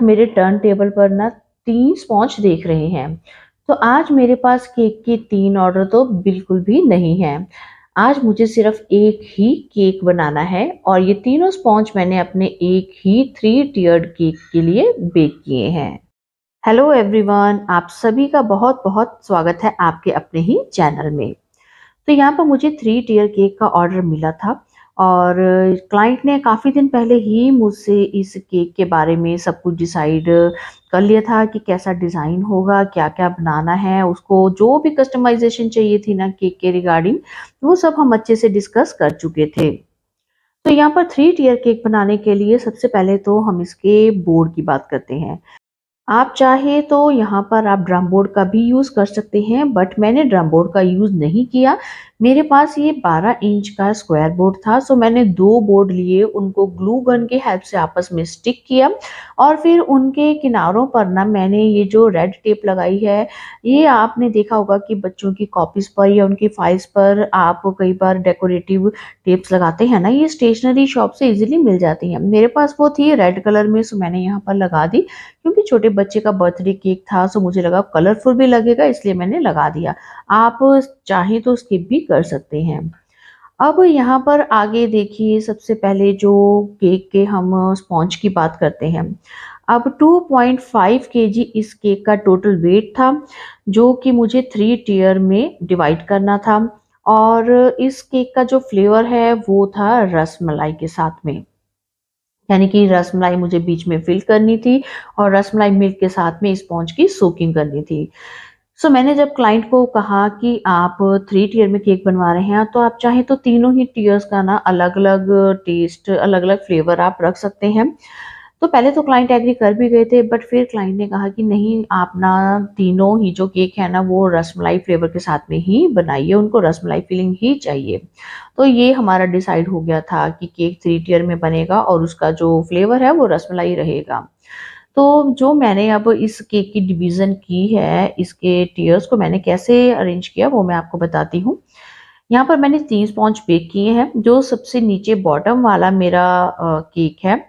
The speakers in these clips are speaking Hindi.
मेरे टर्न टेबल पर ना 3 स्पॉन्ज देख रहे हैं। तो आज मेरे पास केक के 3 ऑर्डर तो बिल्कुल भी नहीं हैं। आज मुझे सिर्फ़ एक ही केक बनाना है और ये तीनों स्पॉन्ज मैंने अपने एक ही 3 टियर्ड केक के लिए बेक किए हैं। हेलो एवरीवन, आप सभी का बहुत-बहुत स्वागत है आपके अपने ही चैनल में। तो यहाँ पर मुझे 3 टियर केक का ऑर्डर मिला था और क्लाइंट ने काफ़ी दिन पहले ही मुझसे इस केक के बारे में सब कुछ डिसाइड कर लिया था कि कैसा डिज़ाइन होगा, क्या-क्या बनाना है, उसको जो भी कस्टमाइज़ेशन चाहिए थी ना केक के रिगार्डिंग, वो सब हम अच्छे से डिस्कस कर चुके थे। तो यहाँ पर 3 टियर केक बनाने के लिए सबसे पहले तो हम इसके बोर्ड की बात करते हैं। आप चाहे तो यहाँ पर आप ड्रम बोर्ड का भी यूज़ कर सकते हैं, बट मैंने ड्रम बोर्ड का यूज़ नहीं किया। मेरे पास ये 12 इंच का स्क्वायर बोर्ड था, सो मैंने 2 बोर्ड लिए, उनको ग्लू गन की हेल्प से आपस में स्टिक किया और फिर उनके किनारों पर ना मैंने ये जो रेड टेप लगाई है, ये आपने देखा होगा कि बच्चों की कॉपीज़ पर या उनकी फाइल्स पर आप कई बार डेकोरेटिव टेप्स लगाते हैं ना, ये स्टेशनरी शॉप से इज़िली मिल जाती हैं। मेरे पास वो थी रेड कलर में, सो मैंने यहाँ पर लगा दी। क्योंकि छोटे बच्चे का बर्थडे केक था सो मुझे लगा कलरफुल भी लगेगा इसलिए मैंने लगा दिया। आप चाहें तो स्किप भी कर सकते हैं। अब यहाँ पर आगे देखिए सबसे पहले जो केक के हम स्पॉन्ज की बात करते हैं। अब 2.5 केजी इस केक का टोटल वेट था जो कि मुझे 3 टियर में डिवाइड करना था और इस केक का जो फ्लेवर है वो था रसमलाई के साथ में। यानी कि रसमलाई मुझे बीच में फिल करनी थी और रसमलाई मिल्क के साथ में स्पॉन्ज की सोकिंग करनी थी। सो मैंने जब क्लाइंट को कहा कि आप 3 टियर में केक बनवा रहे हैं, तो आप चाहें तो तीनों ही टियर्स का ना अलग-अलग टेस्ट, अलग-अलग फ्लेवर आप रख सकते हैं। तो पहले तो क्लाइंट एग्री कर भी गए थे, बट फिर क्लाइंट ने कहा कि नहीं, आप ना तीनों ही जो केक है ना वो रसमलाई फ्लेवर के साथ में ही बनाइए, उनको रसमलाई फिलिंग ही चाहिए। तो ये हमारा डिसाइड हो गया था कि केक 3 टियर में बनेगा और उसका जो फ्लेवर है वो रसमलाई रहेगा। तो जो मैंने अब इस केक की डिवीज़न की है, इसके टियर्स को मैंने कैसे अरेंज किया वो मैं आपको बताती हूँ। यहाँ पर मैंने 3 स्पॉन्ज बेक किए हैं। जो सबसे नीचे बॉटम वाला मेरा केक है,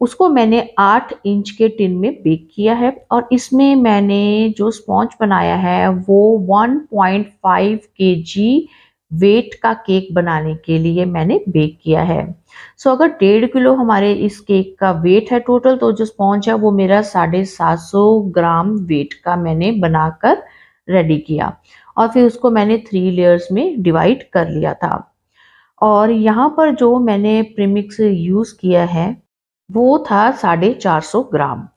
उसको मैंने 8 इंच के टिन में बेक किया है और इसमें मैंने जो स्पॉन्ज बनाया है वो 1.5 केजी वेट का केक बनाने के लिए मैंने बेक किया है। सो अगर 1.5 किलो हमारे इस केक का वेट है टोटल, तो जो स्पॉन्ज है वो मेरा 750 ग्राम वेट का मैंने बनाकर रेडी किया और फिर उसको मैंने 3 लेयर्स में डिवाइड कर लिया था। और यहाँ पर जो मैंने प्रीमिक्स यूज़ किया है वो था 450 ग्राम।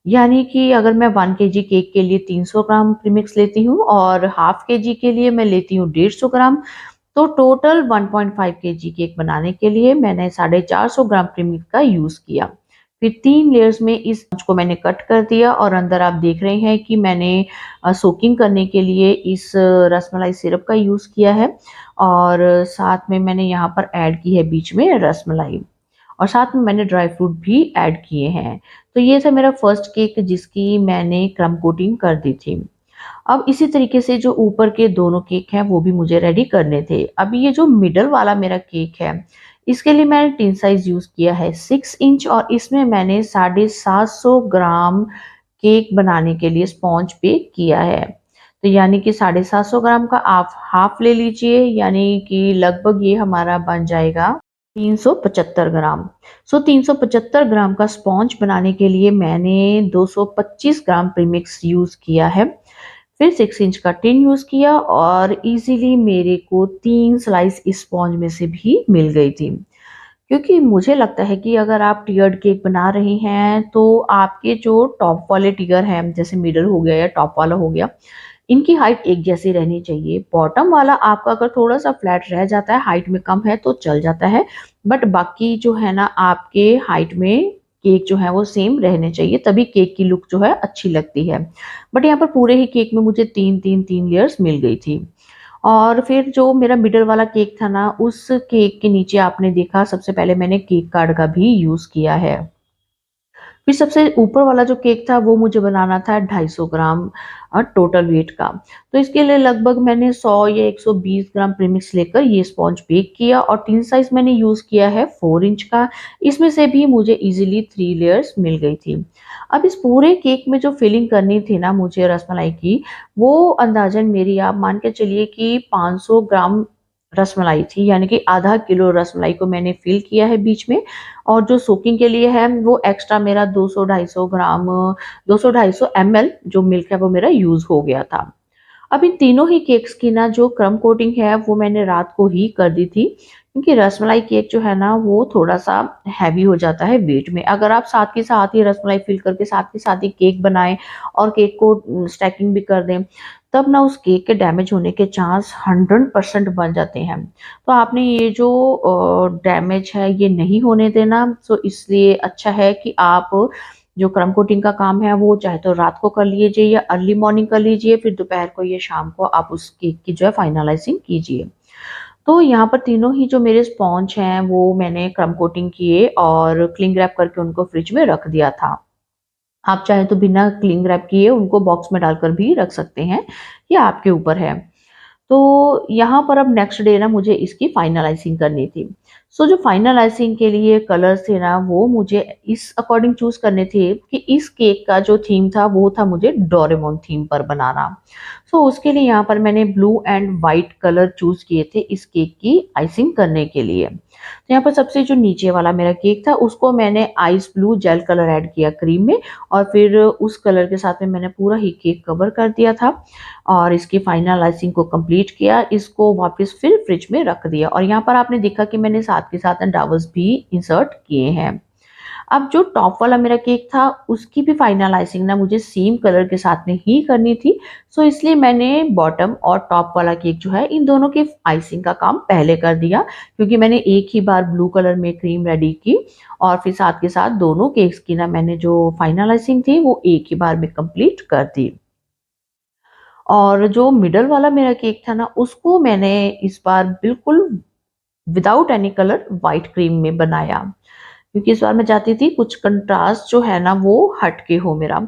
यानी कि अगर मैं 1 केजी केक के लिए 300 ग्राम प्रीमिक्स लेती हूँ और हाफ केजी के लिए मैं लेती हूँ 150 ग्राम, तो टोटल 1.5 केजी केक बनाने के लिए मैंने 450 ग्राम प्रीमिक्स का यूज़ किया। फिर 3 लेयर्स में इस स्पंज को मैंने कट कर दिया और अंदर आप देख रहे हैं कि मैंने सोकिंग करने के लिए इस रसमलाई सिरप का यूज़ किया है और साथ में मैंने यहाँ पर ऐड की है बीच में रसमलाई। और साथ में मैंने ड्राई फ्रूट भी ऐड किए हैं। तो ये था मेरा फर्स्ट केक जिसकी मैंने क्रम्ब कोटिंग कर दी थी। अब इसी तरीके से जो ऊपर के दोनों केक हैं वो भी मुझे रेडी करने थे। अभी ये जो मिडल वाला मेरा केक है, इसके लिए मैंने टिन साइज़ यूज़ किया है 6 इंच और इसमें मैंने 750 ग्राम केक बनाने के लिए स्पॉन्ज बेक किया है। तो यानी कि 750 ग्राम का आप हाफ ले लीजिए, यानी कि लगभग ये हमारा बन जाएगा 375 ग्राम। सो 375 ग्राम का स्पॉन्ज बनाने के लिए मैंने 225 ग्राम प्रीमिक्स यूज़ किया है। फिर 6 इंच का टिन यूज़ किया और इज़िली मेरे को 3 स्लाइस इस स्पॉन्ज में से भी मिल गई थी। क्योंकि मुझे लगता है कि अगर आप टियर्ड केक बना रहे हैं, तो आपके जो टॉप वाले टियर हैं, जैसे मिडल हो गया या टॉप वाला हो गया, इनकी हाइट एक जैसी रहनी चाहिए। बॉटम वाला आपका अगर थोड़ा-सा फ्लैट रह जाता है, हाइट में कम है तो चल जाता है, बट बाकी जो है ना आपके हाइट में केक जो है वो सेम रहने चाहिए, तभी केक की लुक जो है अच्छी लगती है। बट यहाँ पर पूरे ही केक में मुझे 3 लेयर्स मिल गई थी। और फिर जो मेरा मिडल वाला केक था ना, उस केक के नीचे आपने देखा सबसे पहले मैंने केक कार्ड का भी यूज़ किया है। फिर सबसे ऊपर वाला जो केक था वो मुझे बनाना था 250 ग्राम टोटल वेट का। तो इसके लिए लगभग मैंने 100 या 120 ग्राम प्रीमिक्स लेकर ये स्पॉन्ज बेक किया और टिन साइज़ मैंने यूज़ किया है 4 इंच का। इसमें से भी मुझे ईज़िली 3 लेयर्स मिल गई थी। अब इस पूरे केक में जो फिलिंग करनी थी ना मुझे रसमलाई की, वो अंदाज़न मेरी आप मान के चलिए कि 500 ग्राम रसमलाई थी, यानी कि आधा किलो रसमलाई को मैंने फिल किया है बीच में। और जो सोकिंग के लिए है वो एक्स्ट्रा मेरा 200 250 ग्राम 200 250 एमएल जो मिल्क है वो मेरा यूज़ हो गया था। अब इन तीनों ही केक्स की ना जो क्रम्ब कोटिंग है वो मैंने रात को ही कर दी थी, क्योंकि रसमलाई केक जो है ना वो थोड़ा-सा हेवी हो जाता है वेट में। अगर आप साथ के साथ ही रसमलाई फिल करके साथ के साथ ही केक बनाएँ और केक को स्टैकिंग भी कर दें, तब ना उस केक के डैमेज होने के चांस 100% बन जाते हैं। तो आपने ये जो डैमेज है ये नहीं होने देना, सो इसलिए अच्छा है कि आप जो क्रम्ब कोटिंग का काम है वो चाहे तो रात को कर लीजिए या अर्ली मॉर्निंग कर लीजिए, फिर दोपहर को या शाम को आप उस केक की जो है फाइनलाइज़िंग कीजिए। तो यहाँ पर तीनों ही जो मेरे स्पॉन्ज हैं वो मैंने क्रम्ब कोटिंग किए और क्लिंग रैप करके उनको फ्रिज में रख दिया था। आप चाहे तो बिना क्लिंग रैप किए उनको बॉक्स में डालकर भी रख सकते हैं, ये आपके ऊपर है। तो यहाँ पर अब नेक्स्ट डे ना मुझे इसकी फाइनलाइज़िंग करनी थी। सो जो फाइनलाइज़िंग के लिए कलर्स थे ना वो मुझे इस अकॉर्डिंग चूज़ करने थे कि इस केक का जो थीम था वो था मुझे डोरेमोन थीम पर बनाना। सो उसके लिए यहाँ पर मैंने blue and white colour choose किए थे इस केक की आइसिंग करने के लिए। तो यहाँ पर सबसे जो नीचे वाला मेरा केक था उसको मैंने ice blue jail colour add किया क्रीम में और फिर उस कलर के साथ में मैंने पूरा ही केक कवर कर दिया था और इसकी फाइनलाइज़िंग को कंप्लीट किया, इसको वापस फिर फ्रिज में रख दिया और यहाँ पर आपने देखा कि मैंने साथ के साथ डावर्स भी इंसर्ट किए हैं। अब जो टॉप वाला मेरा केक था, उसकी भी फाइनलाइज़िंग ना मुझे सेम कलर के साथ में ही करनी थी, सो इसलिए मैंने बॉटम और टॉप वाला केक जो है, इन दोनों की आइसिंग का काम पहले कर दिया, क्योंकि मैंने एक ही बार ब्लू कलर में क्रीम रेडी की और फिर साथ के साथ दोनों केक्स की ना मैंने जो फाइनलाइज़िंग थी, वो एक ही बार में कंप्लीट कर दी। और जो मिडल वाला मेरा केक था ना, उसको मैंने इस बार बिल्कुल without any colour white cream में बनाया। क्योंकि इस बार मैं चाहती थी कुछ कंट्रास्ट जो है ना वो हट के हो मेरा।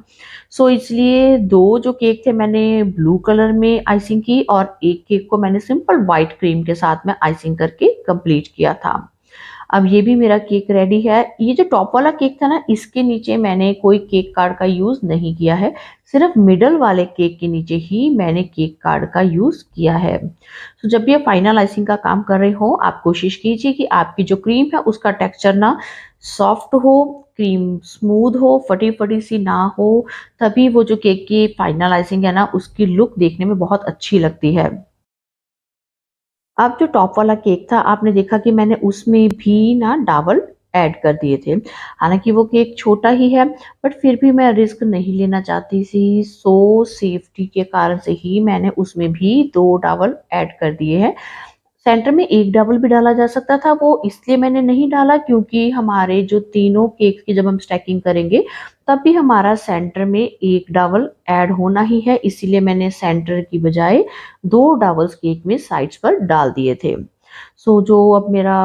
सो इसलिए 2 जो केक थे मैंने ब्लू कलर में आइसिंग की और एक केक को मैंने सिंपल व्हाइट क्रीम के साथ में आइसिंग करके कंप्लीट किया था। अब ये भी मेरा केक रेडी है। ये जो टॉप वाला केक था ना, इसके नीचे मैंने कोई केक कार्ड का यूज़ नहीं किया है। सिर्फ़ मिडल वाले केक के नीचे ही मैंने केक कार्ड का यूज़ किया है। तो जब भी आप फाइनल आइसिंग का काम कर रहे हो, आप कोशिश कीजिए कि आपकी जो क्रीम है उसका टेक्सचर ना सॉफ्ट हो, क्रीम स्मूथ हो, फटी-फटी सी ना हो, तभी वो जो केक की फाइनल आइसिंग है ना, उसकी लुक देखने में बहुत अच्छी लगती है। अब जो टॉप वाला केक था आपने देखा कि मैंने उसमें भी ना डाबर ऐड कर दिए थे। हालाँकि वो केक छोटा ही है, बट फिर भी मैं रिस्क नहीं लेना चाहती थी, सो सेफ्टी के कारण से ही मैंने उसमें भी 2 डाबर ऐड कर दिए हैं। सेंटर में एक डबल भी डाला जा सकता था, वो इसलिए मैंने नहीं डाला क्योंकि हमारे जो तीनों केक्स की जब हम स्टैकिंग करेंगे, तब भी हमारा सेंटर में एक डबल ऐड होना ही है, इसीलिए मैंने सेंटर की बजाय 2 डबल्स केक में साइड्स पर डाल दिए थे। सो जो अब मेरा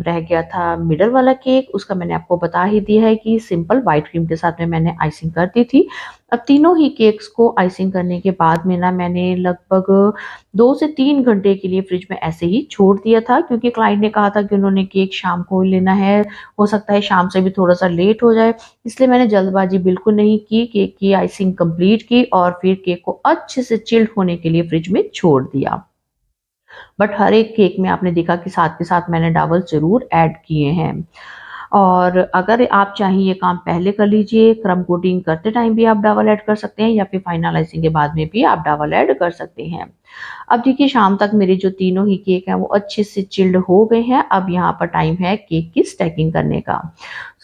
रह गया था मिडल वाला केक, उसका मैंने आपको बता ही दिया है कि सिंपल व्हाइट क्रीम के साथ में मैंने आइसिंग कर दी थी। अब तीनों ही केक्स को आइसिंग करने के बाद में ना मैंने लगभग 2 से 3 घंटे के लिए फ्रिज में ऐसे ही छोड़ दिया था, क्योंकि क्लाइंट ने कहा था कि उन्होंने केक शाम को ही लेना है, हो सकता है शाम से भी थोड़ा-सा लेट हो जाए, इसलिए मैंने जल्दबाजी बिल्कुल नहीं की, केक की आइसिंग कंप्लीट की और फिर केक को अच्छे से चिल्ड होने के लिए फ्रिज में छोड़ दिया। बट हर एक केक में आपने देखा कि साथ के साथ मैंने डाबल ज़रूर ऐड किए हैं। और अगर आप चाहें ये काम पहले कर लीजिए, क्रम्ब कोटिंग करते टाइम भी आप डाबल ऐड कर सकते हैं या फिर फाइनलाइज़िंग के बाद में भी आप डाबल ऐड कर सकते हैं। अब देखिए शाम तक मेरे जो तीनों ही केक हैं वो अच्छे से चिल्ड हो गए हैं। अब यहाँ पर टाइम है केक की स्टैकिंग करने का।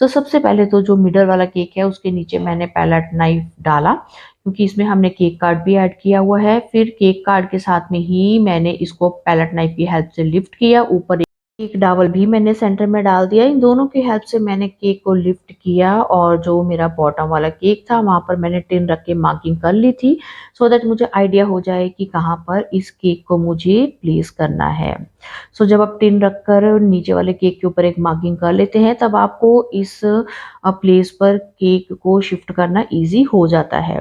तो सबसे पहले तो जो मिडल वाला केक है उसके नीचे मैंने पैलेट नाइफ डाला, क्योंकि इसमें हमने केक कार्ड भी ऐड किया हुआ है। फिर केक कार्ड के साथ में ही मैंने इसको पैलेट नाइफ की हेल्प से लिफ्ट किया, ऊपर एक डॉवल भी मैंने सेंटर में डाल दिया। इन दोनों की हेल्प से मैंने केक को लिफ्ट किया और जो मेरा बॉटम वाला केक था वहाँ पर मैंने टिन रख के मार्किंग कर ली थी, सो दैट मुझे आइडिया हो जाए कि कहाँ पर इस केक को मुझे प्लेस करना है। सो जब आप टिन रखकर नीचे वाले केक के ऊपर एक मार्किंग कर लेते हैं, तब आपको इस प्लेस पर केक को शिफ्ट करना ईज़ी हो जाता है।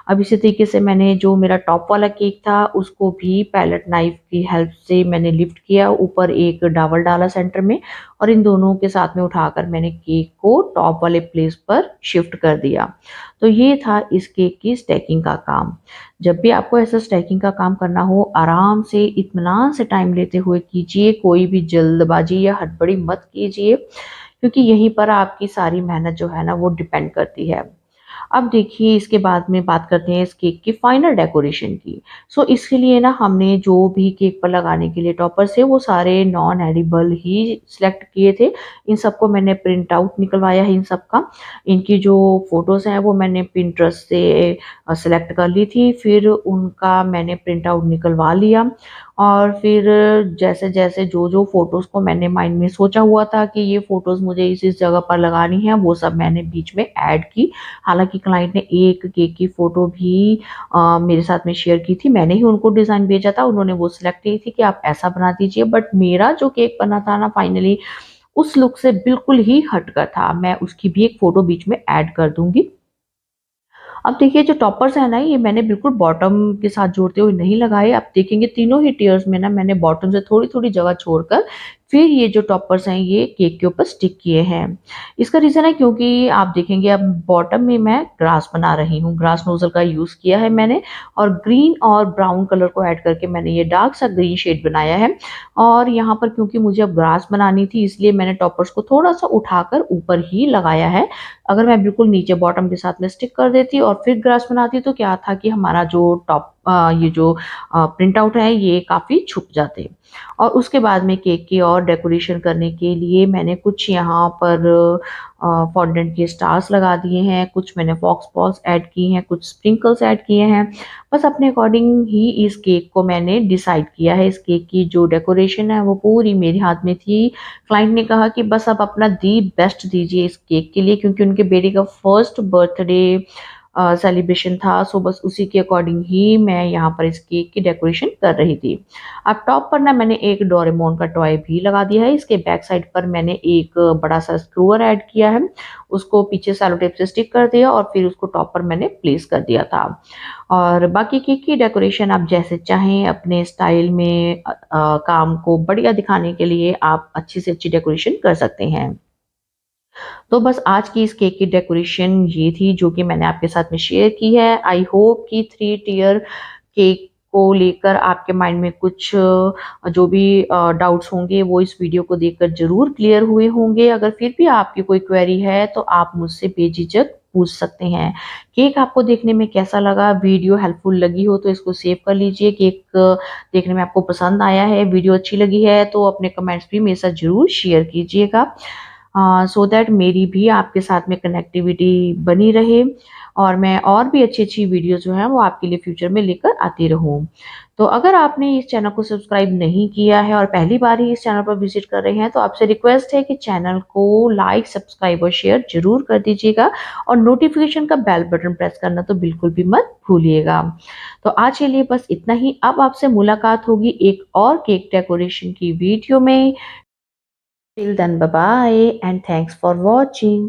अब इसी तरीके से मैंने जो मेरा टॉप वाला केक था, उसको भी पैलेट नाइफ़ की हेल्प से मैंने लिफ्ट किया, ऊपर एक डॉवल डाला सेंटर में और इन दोनों के साथ में उठाकर मैंने केक को टॉप वाले प्लेस पर शिफ्ट कर दिया। तो ये था इस केक की स्टैकिंग का काम। जब भी आपको ऐसा स्टैकिंग का काम करना हो, आराम से इत्मीनान से टाइम लेते हुए कीजिए, कोई भी जल्दबाजी या हड़बड़ी मत कीजिए, क्योंकि यहीं पर आपकी सारी मेहनत जो है ना वो डिपेंड करती है। अब देखिए इसके बाद में बात करते हैं इस केक की फाइनल डेकोरेशन की। सो इसके लिए ना हमने जो भी केक पर लगाने के लिए टॉपर्स थे वो सारे नॉन एडिबल ही सिलेक्ट किए थे। इन सबको मैंने प्रिंट आउट निकलवाया है इन सब का। इनकी जो फ़ोटोज़ हैं वो मैंने पिंटरेस्ट से सेलेक्ट कर ली थी। फिर उनका मैंने प्रिंट आउट निकलवा लिया और फिर जैसे-जैसे जो-जो फ़ोटोज़ को मैंने माइंड में सोचा हुआ था कि ये फ़ोटोज़ मुझे इस जगह पर लगानी है, वो सब मैंने बीच में ऐड की। हालाँकि क्लाइंट ने एक केक की फ़ोटो भी मेरे साथ में शेयर की थी। मैंने ही उनको डिज़ाइन भेजा था, उन्होंने वो सिलेक्ट की थी कि आप ऐसा बना दीजिए, बट मेरा जो केक बना था ना फाइनली उस लुक से बिल्कुल ही हटकर था। मैं उसकी भी एक फ़ोटो बीच में ऐड कर दूँगी। अब देखिए जो टॉपर्स है ना ये मैंने बिल्कुल बॉटम के साथ जोड़ते हुए नहीं लगाए। आप देखेंगे तीनों ही टियर्स में ना मैंने बॉटम से थोड़ी-थोड़ी जगह छोड़कर फिर ये जो टॉपर्स हैं ये केक के ऊपर स्टिक किए हैं। इसका रीज़न है क्योंकि आप देखेंगे अब बॉटम में मैं ग्रास बना रही हूँ। ग्रास नोज़ल का यूज़ किया है मैंने और ग्रीन और ब्राउन कलर को ऐड करके मैंने ये डार्क सा ग्रीन शेड बनाया है। और यहाँ पर क्योंकि मुझे अब ग्रास बनानी थी इसलिए मैंने टॉपर्स को थोड़ा-सा उठाकर ऊपर ही लगाया है। अगर मैं बिल्कुल नीचे बॉटम के साथ में स्टिक कर देती और फिर ग्रास बनाती तो क्या था कि हमारा जो ये जो प्रिंट आउट है ये काफ़ी छुप जाते। और उसके बाद में केक की और डेकोरेशन करने के लिए मैंने कुछ यहाँ पर फॉन्डेंट के स्टार्स लगा दिए हैं, कुछ मैंने फॉक्स बॉल्स ऐड की हैं, कुछ स्प्रिंकल्स ऐड किए हैं। बस अपने अकॉर्डिंग ही इस केक को मैंने डिसाइड किया है। इस केक की जो डेकोरेशन है वो पूरी मेरे हाथ में थी। क्लाइंट ने कहा कि बस आप अपना दी बेस्ट दीजिए इस केक के लिए क्योंकि उनके बेटे का फर्स्ट बर्थडे सेलिब्रेशन था, सो बस उसी के अकॉर्डिंग ही मैं यहाँ पर इस केक की डेकोरेशन कर रही थी। अब टॉप पर ना मैंने एक डोरेमोन का टॉय भी लगा दिया है। इसके बैक साइड पर मैंने एक बड़ा-सा स्क्रूअर ऐड किया है। उसको पीछे सेलो टेप से स्टिक कर दिया और फिर उसको टॉप पर मैंने प्लेस कर दिया था। और बाकी केक की डेकोरेशन आप जैसे चाहें अपने स्टाइल में काम को बढ़िया दिखाने के लिए आप अच्छी से अच्छी डेकोरेशन कर सकते हैं। तो बस आज की इस केक की डेकोरेशन ये थी जो कि मैंने आपके साथ में शेयर की है। आई होप कि 3 टियर केक को लेकर आपके माइंड में कुछ जो भी डाउट्स होंगे वो इस वीडियो को देखकर ज़रूर क्लियर हुए होंगे। अगर फिर भी आपकी कोई क्वेरी है तो आप मुझसे बेझिझक पूछ सकते हैं। केक आपको देखने में कैसा लगा? वीडियो हेल्पफुल लगी हो तो इसको सेव कर लीजिए। केक देखने में आपको पसंद आया है, वीडियो अच्छी लगी है तो अपने कमेंट्स भी मेरे साथ ज़रूर शेयर कीजिएगा। सो दैट मेरी भी आपके साथ में कनेक्टिविटी बनी रहे और मैं और भी अच्छी-अच्छी वीडियो जो हैं वो आपके लिए फ्यूचर में लेकर आती रहूँ। तो अगर आपने इस चैनल को सब्सक्राइब नहीं किया है और पहली बार ही इस चैनल पर विज़िट कर रहे हैं तो आपसे रिक्वेस्ट है कि चैनल को लाइक, सब्सक्राइब और शेयर ज़रूर कर दीजिएगा और नोटिफ़िकेशन का बेल बटन प्रेस करना तो बिल्कुल भी मत भूलिएगा। तो आज के लिए बस इतना ही। अब आपसे मुलाकात होगी एक और केक डेकोरेशन की वीडियो में। Till then, bye bye and thanks for watching.